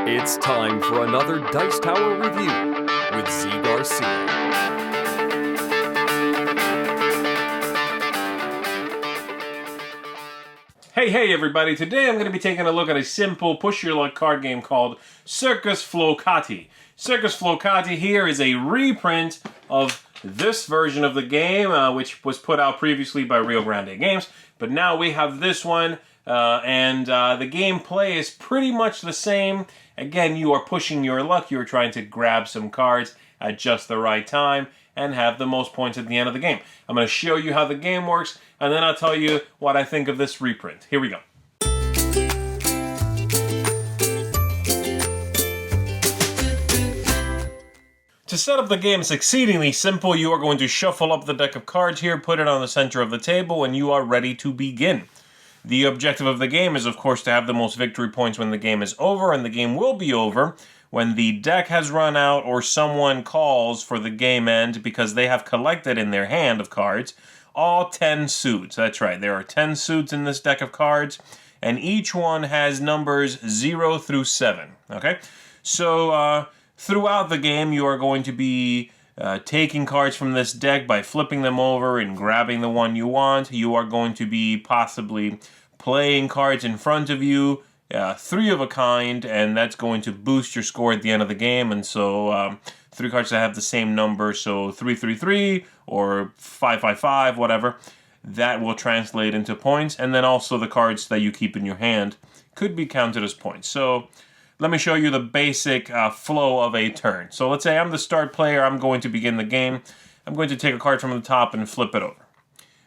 It's time for another Dice Tower review with Z. Garcia. Hey everybody, today I'm going to be taking a look at a simple push-your-luck card game called Circus Flohcati. Circus Flohcati here is a reprint of this version of the game, which was put out previously by Rio Grande Games, but now we have this one, and the gameplay is pretty much the same. Again, you are pushing your luck, you are trying to grab some cards at just the right time and have the most points at the end of the game. I'm going to show you how the game works, and then I'll tell you what I think of this reprint. Here we go. To set up the game, it's exceedingly simple. You are going to shuffle up the deck of cards here, put it on the center of the table, and you are ready to begin. The objective of the game is, of course, to have the most victory points when the game is over, and the game will be over when the deck has run out or someone calls for the game end because they have collected in their hand of cards all 10 suits. That's right, there are 10 suits in this deck of cards, and each one has numbers 0 through 7. Okay? So, throughout the game, you are going to be taking cards from this deck by flipping them over and grabbing the one you want. You are going to be possibly playing cards in front of you, 3 of a kind, and that's going to boost your score at the end of the game. And so 3 cards that have the same number, so 333 or 555, whatever, that will translate into points. And then also the cards that you keep in your hand could be counted as points. So let me show you the basic flow of a turn. So let's say I'm the start player, I'm going to begin the game. I'm going to take a card from the top and flip it over.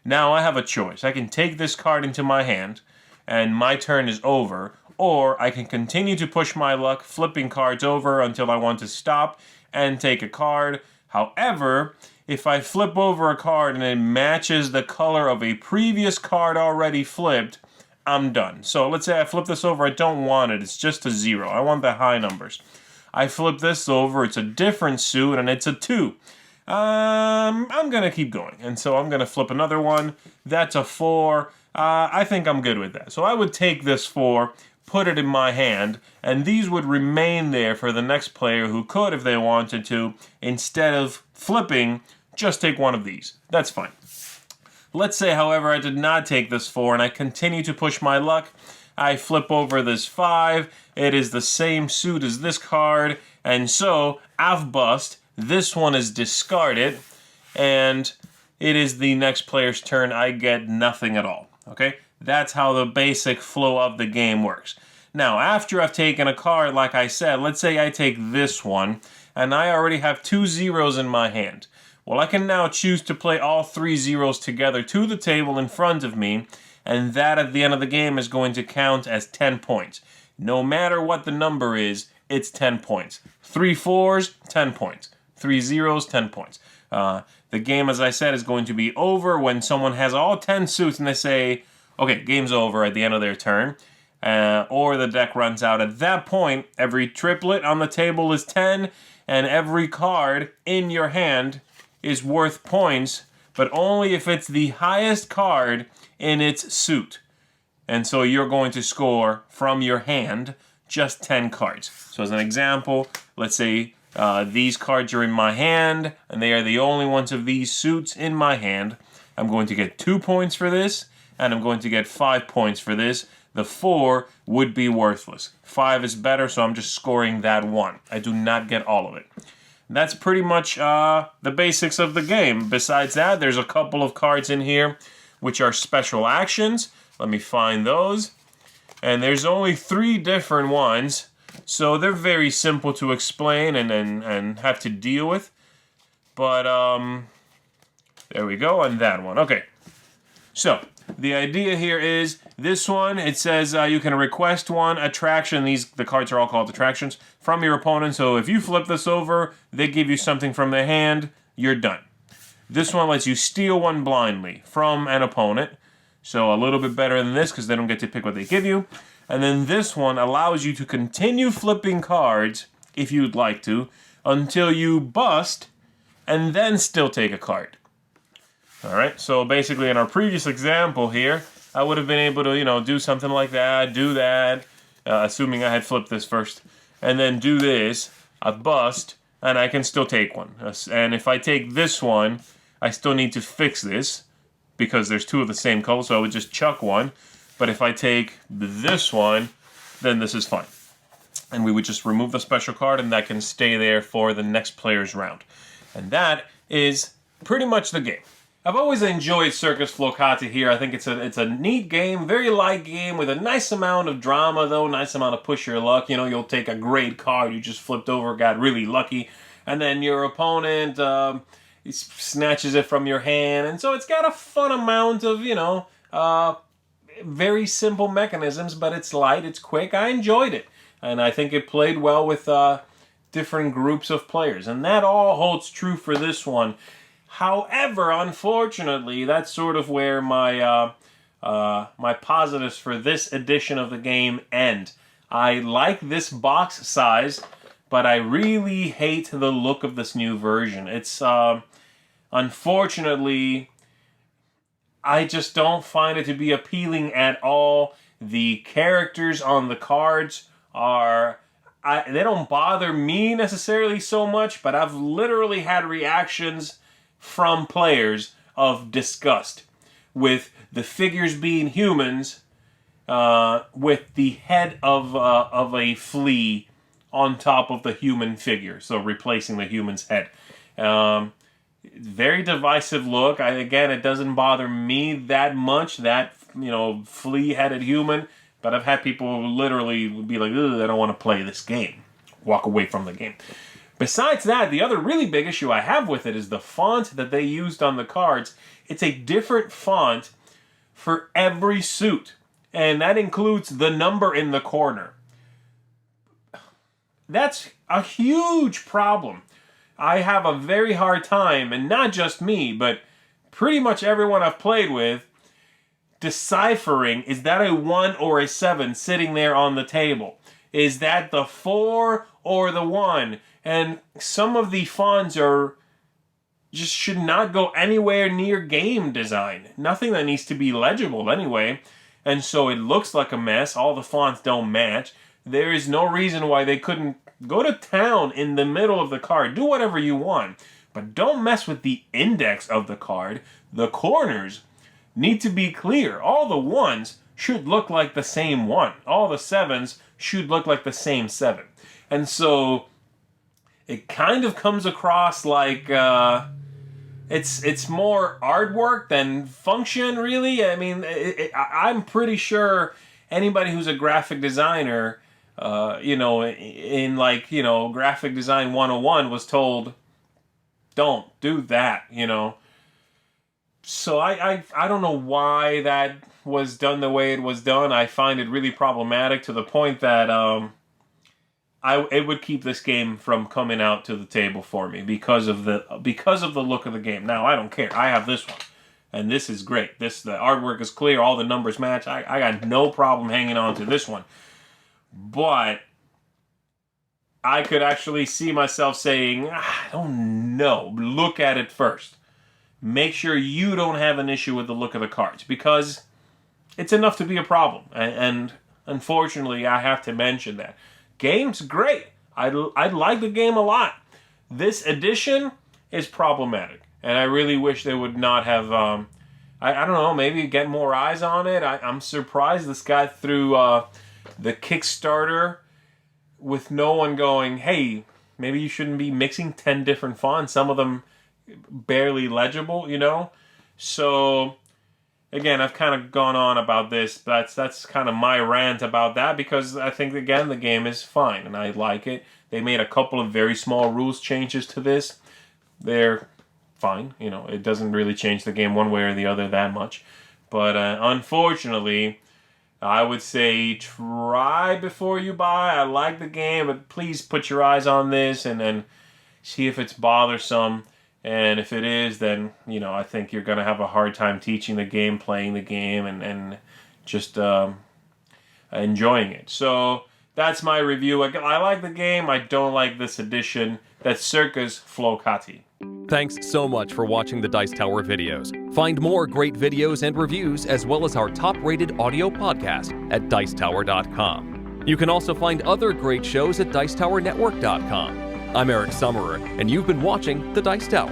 Now I have a choice. I can take this card into my hand, and my turn is over, or I can continue to push my luck, flipping cards over until I want to stop and take a card. However, if I flip over a card and it matches the color of a previous card already flipped, I'm done. So let's say I flip this over, I don't want it, it's just a 0. I want the high numbers. I flip this over, it's a different suit, and it's a 2. I'm going to keep going. And so I'm going to flip another one. That's a 4. I think I'm good with that. So I would take this 4, put it in my hand, and these would remain there for the next player who could, if they wanted to, instead of flipping, just take one of these. That's fine. Let's say, however, I did not take this 4 and I continue to push my luck. I flip over this 5. It is the same suit as this card, and so I've bust. This one is discarded, and it is the next player's turn. I get nothing at all. Okay? That's how the basic flow of the game works. Now, after I've taken a card, like I said, let's say I take this one, and I already have 2 zeros in my hand. Well, I can now choose to play all 3 zeros together to the table in front of me, and that at the end of the game is going to count as 10 points. No matter what the number is, it's 10 points. 3 4s, 10 points. 3 zeros, 10 points. The game, as I said, is going to be over when someone has all 10 suits and they say, okay, game's over at the end of their turn, or the deck runs out. At that point, every triplet on the table is 10, and every card in your hand is worth points, but only if it's the highest card in its suit. And so you're going to score from your hand just 10 cards. So as an example, let's say these cards are in my hand, and they are the only ones of these suits in my hand. I'm going to get 2 points for this, and I'm going to get 5 points for this. The 4 would be worthless. 5 is better, so I'm just scoring that 1. I do not get all of it. That's pretty much the basics of the game. Besides that, there's a couple of cards in here which are special actions. Let me find those. And there's only 3 different ones, so they're very simple to explain and have to deal with. But, there we go, and that one. Okay, so the idea here is this one, it says you can request one attraction. The cards are all called attractions from your opponent. So if you flip this over, they give you something from their hand, you're done. This one lets you steal one blindly from an opponent. So a little bit better than this because they don't get to pick what they give you. And then this one allows you to continue flipping cards, if you'd like to, until you bust and then still take a card. Alright, so basically in our previous example here, I would have been able to, do something like that, do that, assuming I had flipped this first, and then do this, I bust, and I can still take one. And if I take this one, I still need to fix this, because there's two of the same color, so I would just chuck one. But if I take this one, then this is fine. And we would just remove the special card, and that can stay there for the next player's round. And that is pretty much the game. I've always enjoyed Circus Flohcati here. I think it's a neat game, very light game with a nice amount of drama, though, nice amount of push your luck. You'll take a great card you just flipped over, got really lucky, and then your opponent snatches it from your hand. And so it's got a fun amount of, very simple mechanisms, but it's light, it's quick. I enjoyed it. And I think it played well with different groups of players. And that all holds true for this one. However, unfortunately, that's sort of where my positives for this edition of the game end. I like this box size, but I really hate the look of this new version. It's, unfortunately, I just don't find it to be appealing at all. The characters on the cards they don't bother me necessarily so much, but I've literally had reactions from players of disgust with the figures being humans, with the head of a flea on top of the human figure, so replacing the human's head. Very divisive look. Again, it doesn't bother me that much, that flea-headed human. But I've had people literally be like, ugh, I don't want to play this game. Walk away from the game. Besides that, the other really big issue I have with it is the font that they used on the cards. It's a different font for every suit. And that includes the number in the corner. That's a huge problem. I have a very hard time, and not just me, but pretty much everyone I've played with, deciphering, is that a 1 or a 7 sitting there on the table? Is that the 4 or the 1? And some of the fonts just should not go anywhere near game design. Nothing that needs to be legible anyway. And so it looks like a mess. All the fonts don't match. There is no reason why they couldn't go to town in the middle of the card. Do whatever you want. But don't mess with the index of the card. The corners need to be clear. All the 1s should look like the same 1. All the 7s should look like the same 7. And so it kind of comes across like it's more artwork than function, really. I mean, I'm pretty sure anybody who's a graphic designer, in graphic design 101 was told, don't do that, So I don't know why that was done the way it was done. I find it really problematic to the point that it would keep this game from coming out to the table for me because of the look of the game. Now I don't care. I have this one, and this is great. The artwork is clear. All the numbers match. I got no problem hanging on to this one, but I could actually see myself saying, I don't know. Look at it first. Make sure you don't have an issue with the look of the cards, because it's enough to be a problem. And unfortunately, I have to mention that. Game's great. I like the game a lot. This edition is problematic. And I really wish they would not have... I don't know, maybe get more eyes on it. I'm surprised this guy threw the Kickstarter with no one going, hey, maybe you shouldn't be mixing 10 different fonts. Some of them barely legible, So, again, I've kind of gone on about this. That's kind of my rant about that, because I think, again, the game is fine, and I like it. They made a couple of very small rules changes to this. They're fine, It doesn't really change the game one way or the other that much. But, unfortunately, I would say try before you buy. I like the game, but please put your eyes on this and then see if it's bothersome. And if it is, then, I think you're going to have a hard time teaching the game, playing the game, and just enjoying it. So That's my review. I like the game. I don't like this edition. That's Circus Flohcati. Thanks so much for watching the Dice Tower videos. Find more great videos and reviews as well as our top-rated audio podcast at Dicetower.com. You can also find other great shows at Dicetowernetwork.com. I'm Eric Summerer, and you've been watching The Dice Tower.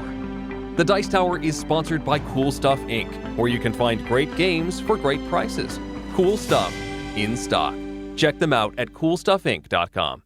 The Dice Tower is sponsored by Cool Stuff Inc., where you can find great games for great prices. Cool stuff in stock. Check them out at CoolStuffInc.com.